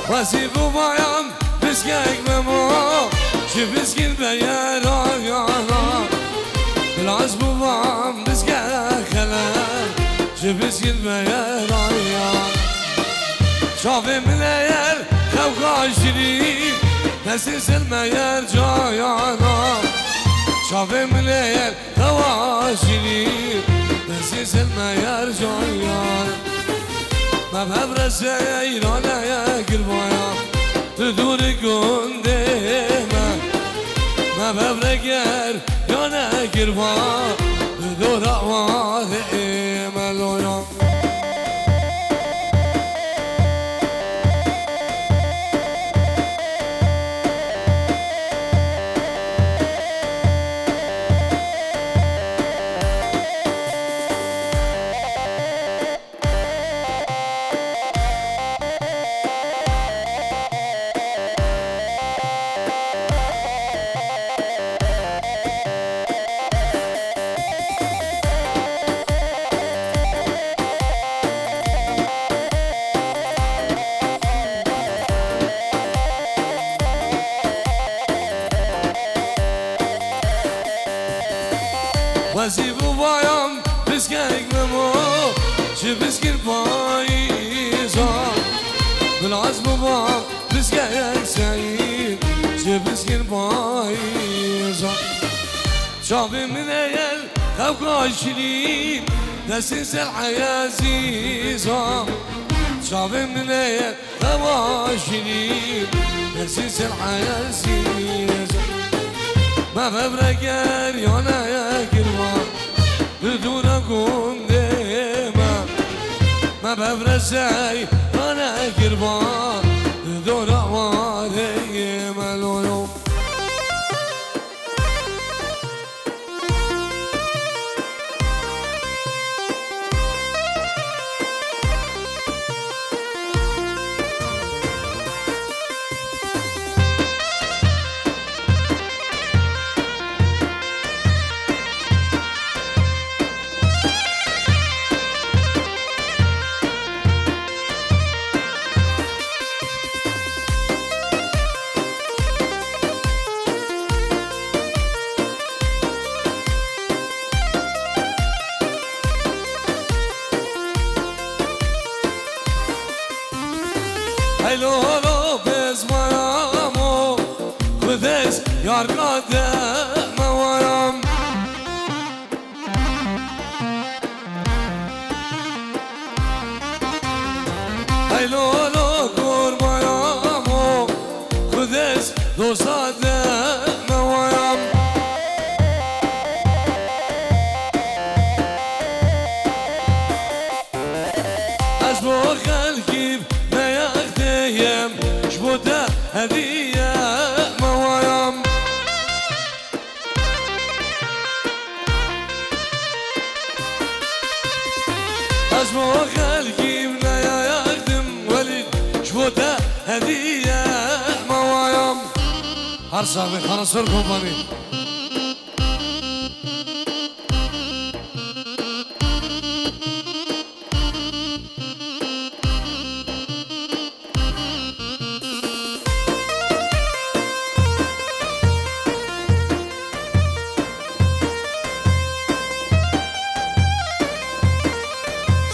وزيب وبايم بسكيك بمو شبسكين بيارا يانا بالعزب وبايم بسكيك خلال شبسكين بيارا يانا شافي من ايال خوكا شريف نسيس الميال جايانا شافي من ايال خوكا شريف نسيس الميال جايانا ما بهبر سيرانا يا قلبايا تدور قنديما ما بهبر قير يانا قلبايا تدور عواذي ملويا وزيب وبايم بسكيك بمو شبسكين بايزا بالعزب وبايم بسكيك سعيد شبسكين بايزا شافي من ايال خوكا شريف نسيس الحياة زيزا شافي من ايال خوكا شريف نسيس الحياة زيزا ما ببرق يانا يا كلمة بدون قنديمة ما ببرق زي انا كلمة بدون عوالي ملولو هلو هلو بزمانمو خودش یار قدم وارم هلو هلو قربانمو خودش دوست دم وارم از بو خلقیم شبوده هدية موايم أسمو خلقي من يا يخدم وليد شبوده هدية موايم هرسافي خرصر كومباني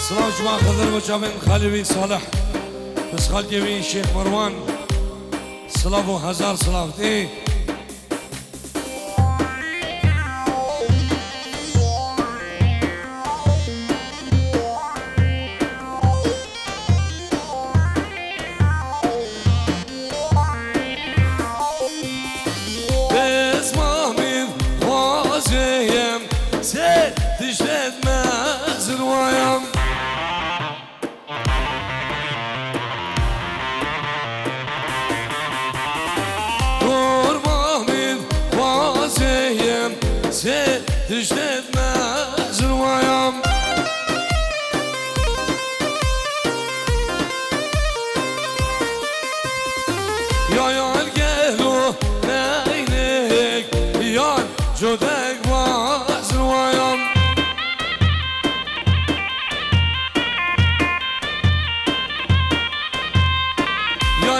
سلام جماعة خضر وجامن خالوي صالح بس خالد يمين شيخ مروان سلام وهزار سلام ايه بس مامين خوازيم سيد تجلد مازن ويام سيد تجدد مازن ويام يا القهلو ناينك يا جودك مازن ويام يا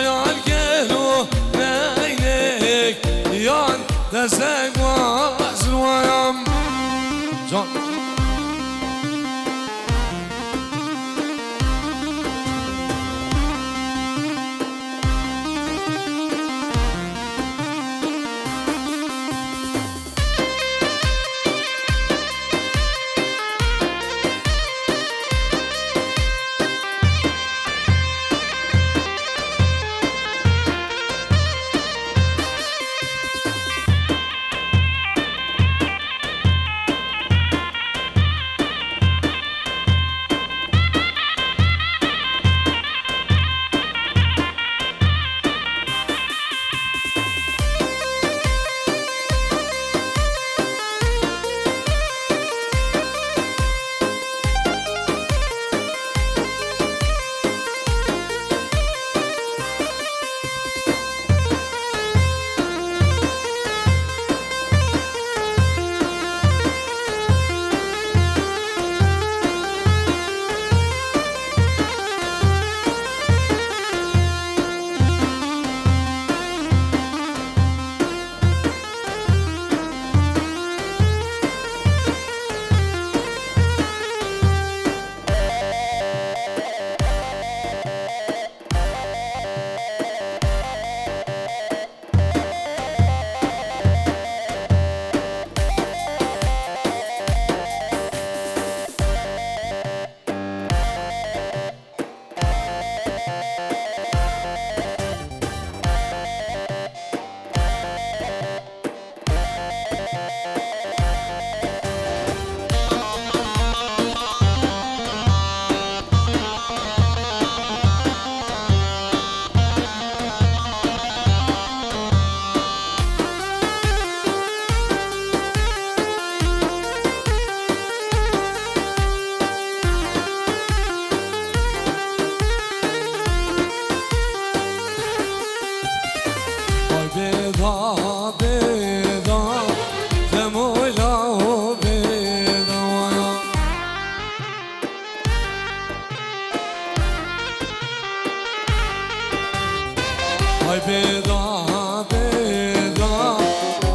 هاي بيضا بيضا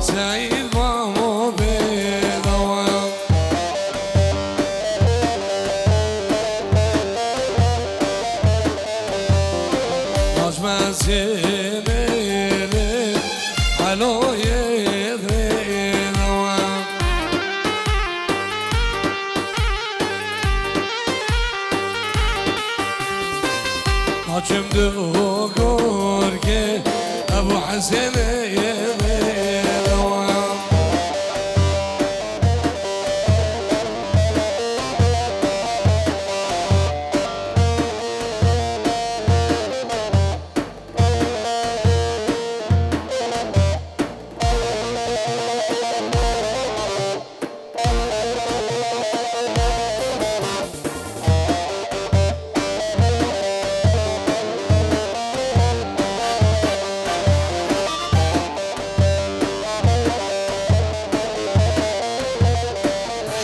سعيد مامو بيضا ناج مزيني علو يدرينا ناجم دو گرگه ابو حسین يدرينا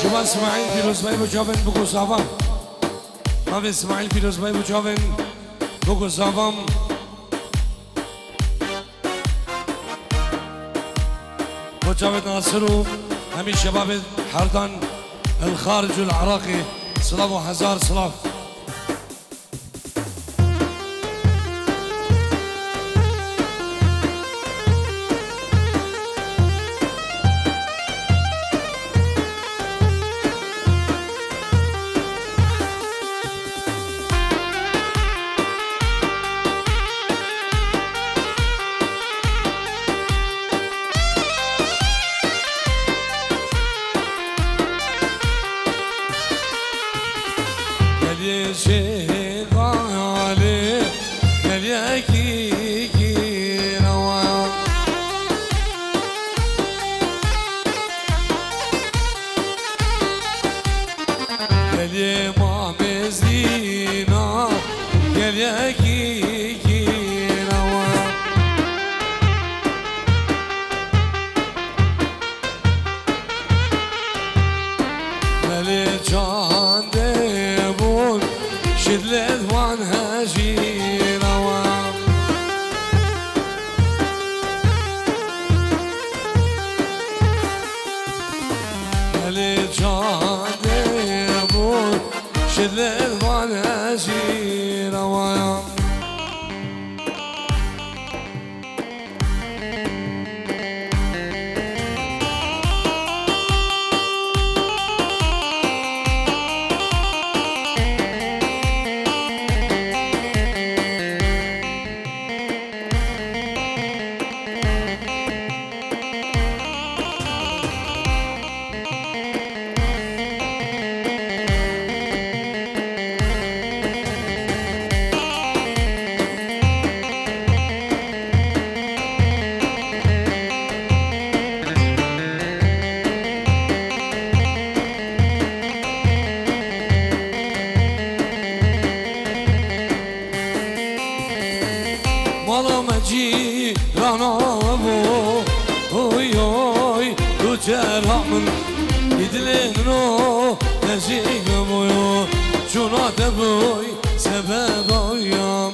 شما اسماعیل پیروزبای بجاون بگو زاوام ما به اسماعیل پیروزبای بجاون بگو زاوام بجاون ناصرو همین شباب حردان الخارج العراقي صلاف وهزار صلاف شيء غالي يليكي نوا يلي ما مزينا يليكي نوا ملي جان ديبون شدلت وانها جيروا ملي جان ديبون شدلت وانها جيروا مجي رانا ابو اوي اوي وجرامن يدلنو نجيك ابويو شونا تبوي سبب ايام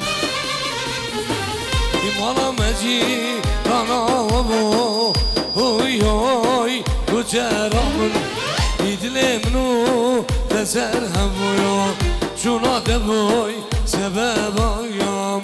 مالا مجي رانا ابو اوي اوي وجرامن يدلنو تسر ابويو شونا تبوي سبب ايام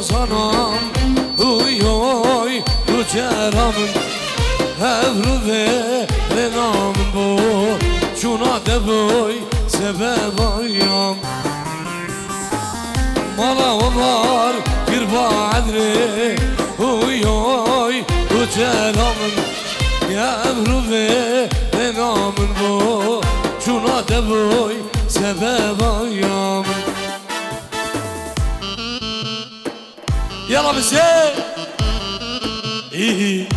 Sanam uy oy uçeramın Evru ve renamın bu Şuna de boy sebep ayam Mala var bir badri uy oy uçeramın Evru ve renamın bu Şuna de boy sebep ayam بزين إيه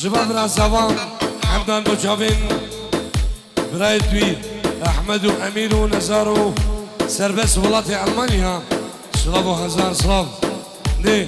شباب رازوان حمدان بوجابين برايد دوي احمد وامير ونزار وسربس ولاتي المانيا سلاف وهزار سلاف دي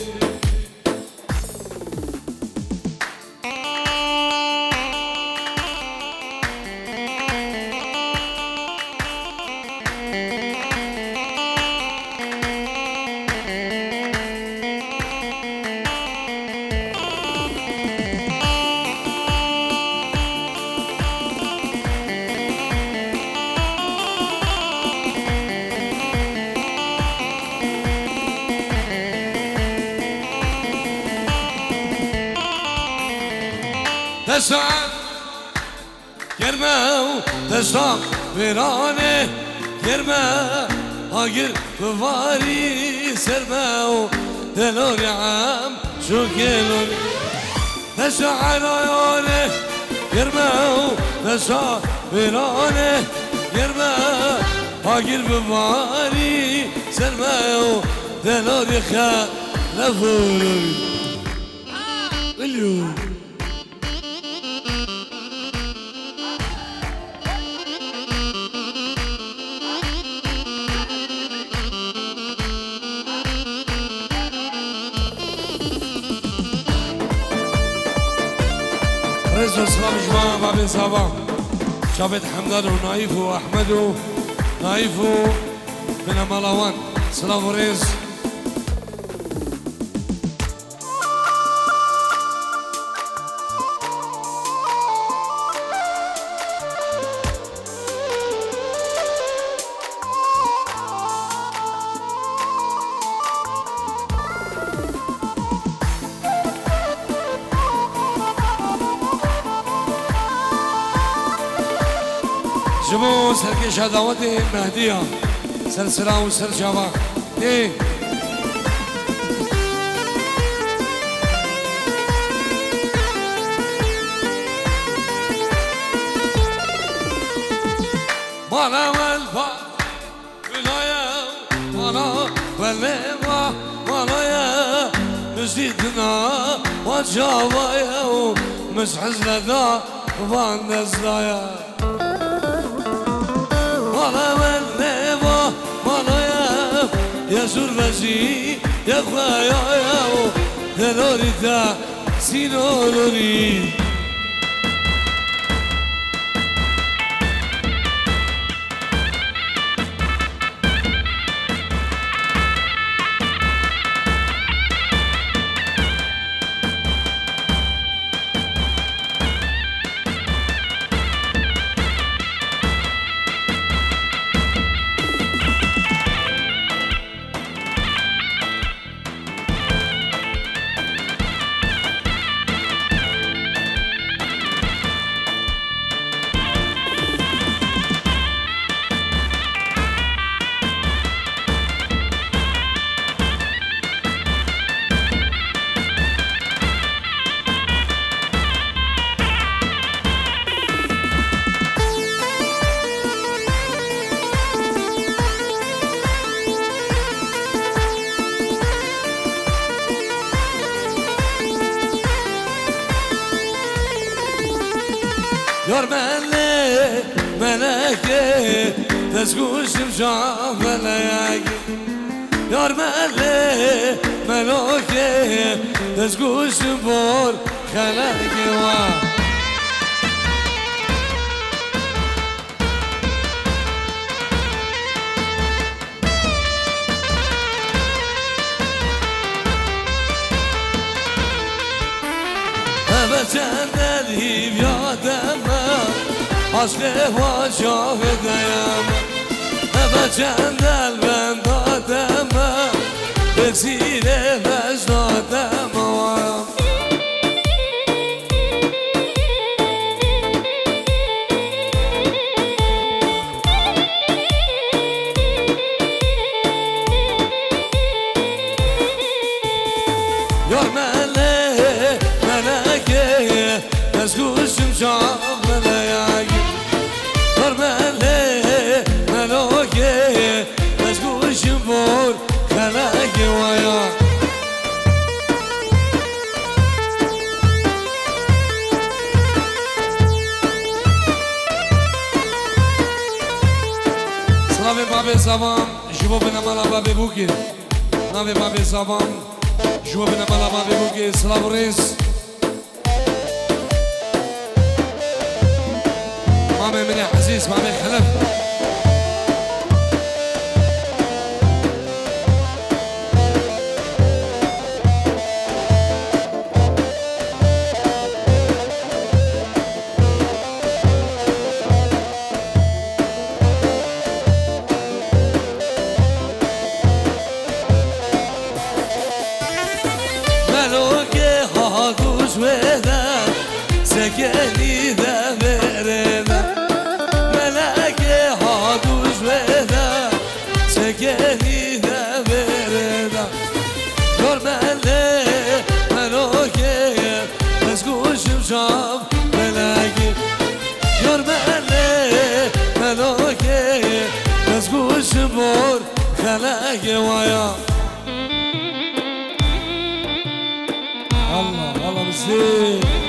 دستان گرمه و دستان ویرانه گرمه هاگر بواری سرمه و دلوری هم شو گلوری دستان آیانه گرمه و دستان ویرانه گرمه هاگر بواری سرمه و دلوری خلفوری اليوم رئيس السلام جماعة بابين صابا شافت حمدان ونايف وأحمد ونايف بن ملوان سلام رئيس جمو سرکش دعوت مهدیه سر سلام و سر جوا دی مانا والفا ولایا مانا والما مانا نزيدنا وجوايا ومسحز لنا واندزلايا مالا والنبا مالا يا زربزي يا خوايا يا دلوري تا سينولوري يار ملك ملكي تسقوشم شاف ملايك يار ملك ملكي تسقوشم بور خلاكي واه Senden hib yademe Aşkı var şahideyem Evet senden ben dademe Eksire mecnademe var ناوی بابی زبان جواب نمالا بابی بوکی ناوی بابی زبان جواب نمالا بابی بوکی سلام ریس مامي مني عزيز مامي خلف سكني ذا برنا ملاكي حاضوش وذا سكني ذا برنا نورمالي ملوكي مسكوش بشام ملاكي نورمالي ملوكي مسكوش بور خلاكي ويا الله الله بزيد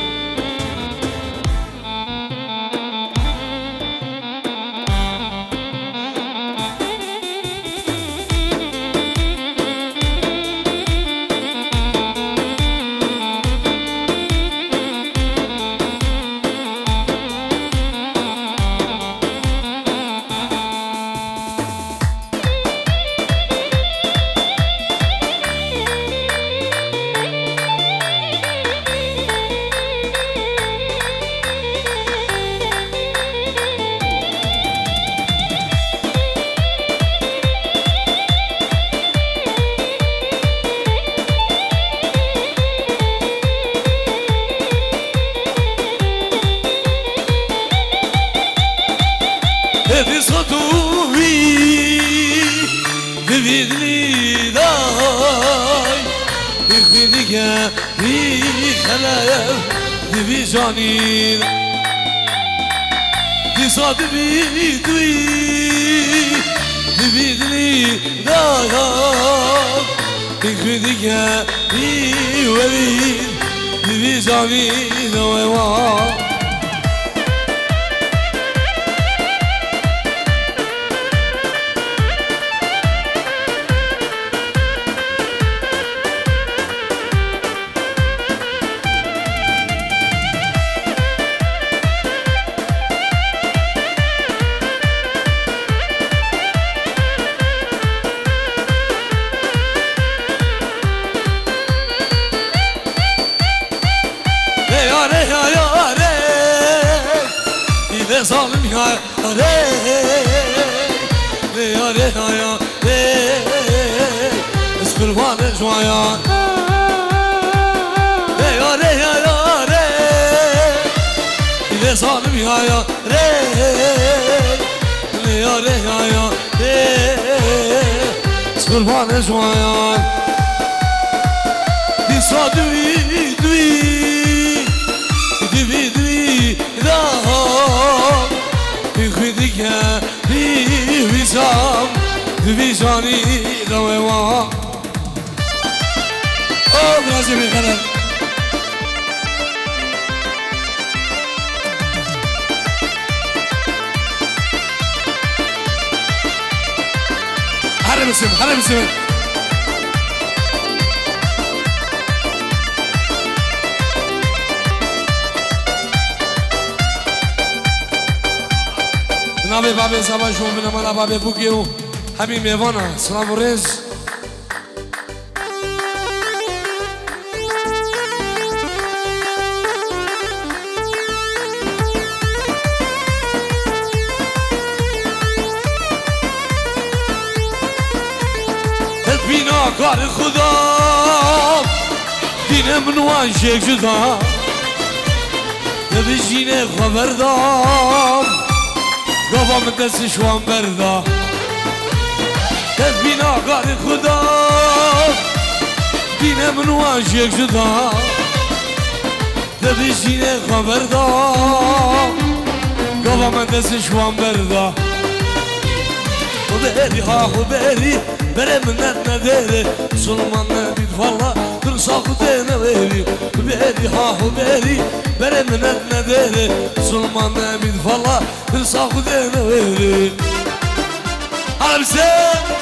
في صدوي تبيدني داي يخفيك في خلايا تبي جاني في صدوي تبيدني داي يخفيك في وليد تبي جاني نواه ظالم يا ري يا ري يا ري اسكل وانا جوايا يا ري يا ري ظالم يا ري يا ري يا ري اسكل وانا جوايا دي صادوي دوي دوي دوي خدك في وسام في جاني دوما او برازيل الغنم حرم السم حرم السم ناوی بابی زبان شما بینم انا بابی بوگیو همین میوانا سلام و رز بینا کار خدا دینه منوان شک جدا نبیشینه خبردام گوام دست شوام بردا تبینا کار خدا دینه منوان شک جدا نبیشینه خبردام گوام دست شوام بردا خبری ها خبری بره منت نداره سلمان نبید فالا ترساقو دینه ویری خبری ها خبری بره منت نداره سلمان نبید فالا ترساقو دینه ویری على بسام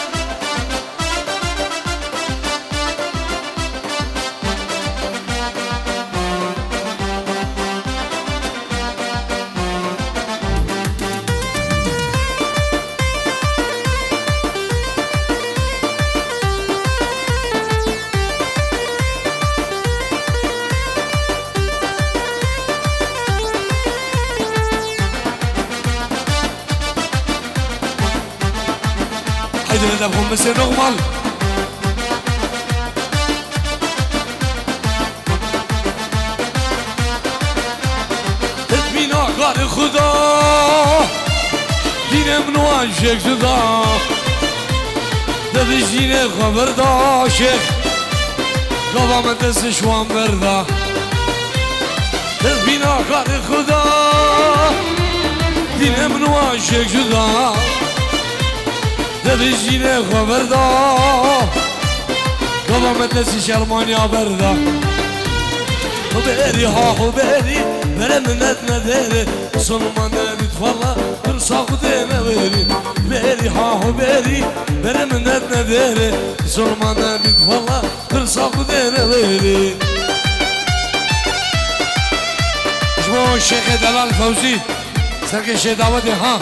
حيدر دفهم مسير نغمل تدبينا قال خدا دين من وانشك جدا دبش دين خبر دا شيخ قبا من دست شوان بردا تدبينا قال خدا دين من وانشك جدا دبیجینه خبر دا قوامت نسی شرمانیا بردا خبری ها خبری بره منت نداره سلمان نبید فلا برساق دیمه ویری بری ها خبری بره منت نداره سلمان نبید فلا برساق دیمه ویری شما شیخ دلال فوزی سرکش دعوت ها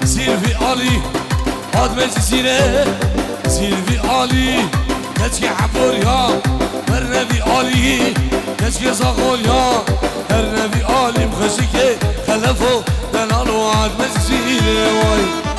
زيرفي علي هاد مجزيرة زيرفي علي كتكي حفور يا برنبي علي كتكي صغول يا برنبي علي بخشكي خلفو دلالو هاد مجزيرة واي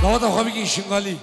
دعوت خوابی که شنگالی